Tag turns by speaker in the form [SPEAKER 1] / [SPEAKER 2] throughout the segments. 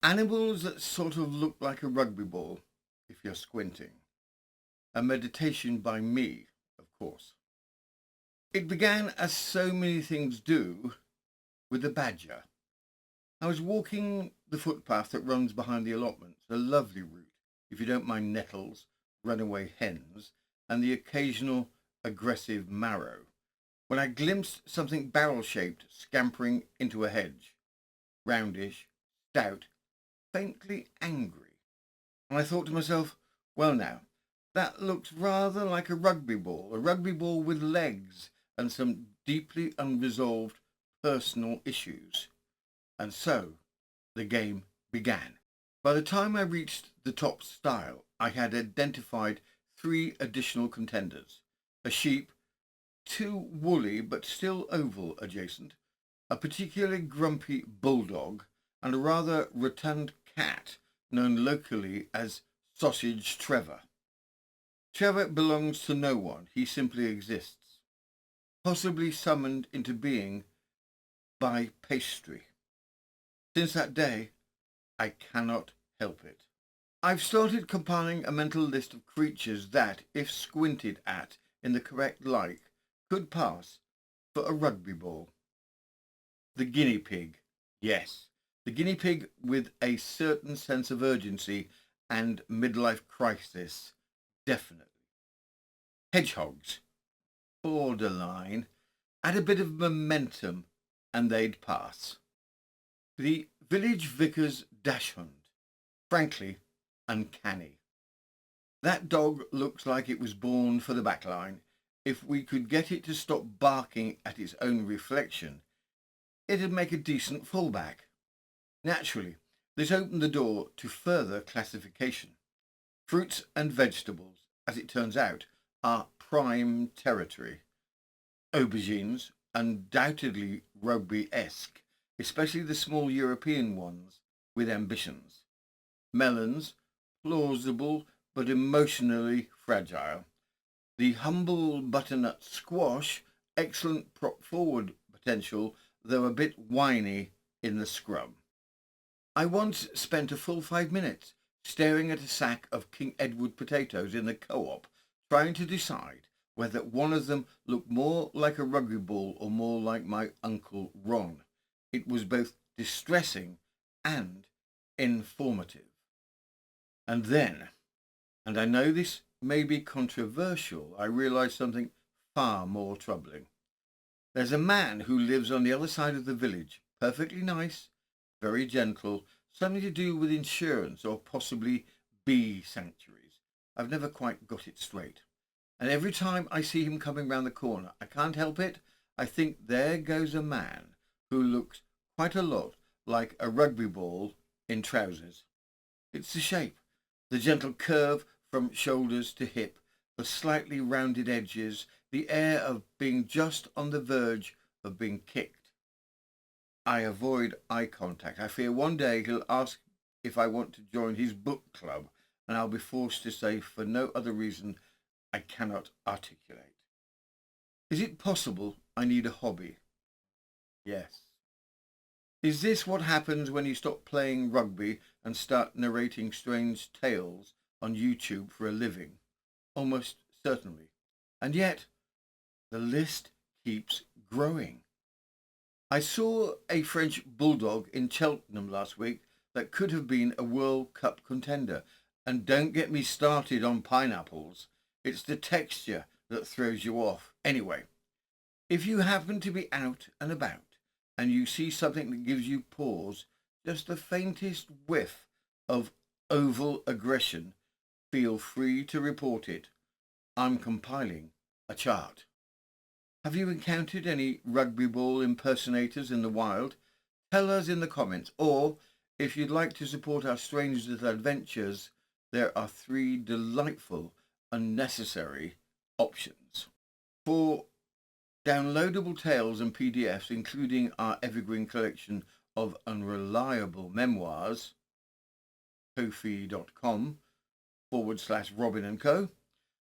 [SPEAKER 1] Animals that sort of look like a rugby ball, if you're squinting. A meditation by me, of course. It began, as so many things do, with a badger. I was walking the footpath that runs behind the allotments, a lovely route, if you don't mind nettles, runaway hens, and the occasional aggressive marrow, when I glimpsed something barrel-shaped scampering into a hedge, roundish, stout, faintly angry. And I thought to myself, well now, that looks rather like a rugby ball with legs and some deeply unresolved personal issues. And so the game began. By the time I reached the top stile, I had identified 3 additional contenders: a sheep, 2 woolly but still oval adjacent, a particularly grumpy bulldog, and a rather rotund cat known locally as Sausage Trevor. Trevor belongs to no one, he simply exists, possibly summoned into being by pastry. Since that day, I cannot help it. I've started compiling a mental list of creatures that, if squinted at in the correct light, could pass for a rugby ball. The guinea pig. Yes, the guinea pig with a certain sense of urgency and midlife crisis. Definitely. Hedgehogs. Borderline. Add a bit of momentum and they'd pass. The village vicar's dachshund. Frankly, uncanny. That dog looks like it was born for the backline. If we could get it to stop barking at its own reflection, it'd make a decent fullback. Naturally, this opened the door to further classification. Fruits and vegetables, as it turns out, are prime territory. Aubergines, undoubtedly rugby-esque, especially the small European ones with ambitions. Melons, plausible but emotionally fragile. The humble butternut squash, excellent prop forward potential, though a bit whiny in the scrub. I once spent a full 5 minutes staring at a sack of King Edward potatoes in the co-op, trying to decide whether one of them looked more like a rugby ball or more like my Uncle Ron. It was both distressing and informative. And then, and I know this may be controversial, I realised something far more troubling. There's a man who lives on the other side of the village, perfectly nice, very gentle, something to do with insurance or possibly bee sanctuaries. I've never quite got it straight. And every time I see him coming round the corner, I can't help it. I think there goes a man who looks quite a lot like a rugby ball in trousers. It's the shape, the gentle curve from shoulders to hip, the slightly rounded edges, the air of being just on the verge of being kicked. I avoid eye contact. I fear one day he'll ask if I want to join his book club, and I'll be forced to say for no other reason I cannot articulate. Is it possible I need a hobby? Yes. Is this what happens when you stop playing rugby and start narrating strange tales on YouTube for a living? Almost certainly. And yet, the list keeps growing. I saw a French bulldog in Cheltenham last week that could have been a World Cup contender. And don't get me started on pineapples. It's the texture that throws you off. Anyway, if you happen to be out and about and you see something that gives you pause, just the faintest whiff of oval aggression, feel free to report it. I'm compiling a chart. Have you encountered any rugby ball impersonators in the wild? Tell us in the comments, or if you'd like to support our strange little adventures, there are 3 delightful, unnecessary options. For downloadable tales and PDFs, including our evergreen collection of unreliable memoirs, kofi.com/Robin & Co.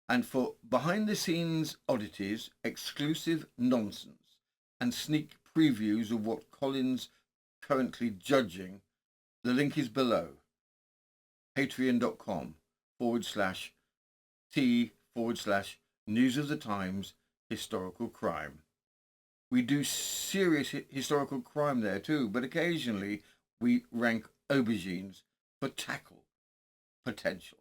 [SPEAKER 1] And for behind-the-scenes oddities, exclusive nonsense, and sneak previews of what Colin's currently judging, The link is below. Patreon.com/T/News of the Times Historical Crime. We do serious historical crime there too, but occasionally we rank aubergines for tackle potential.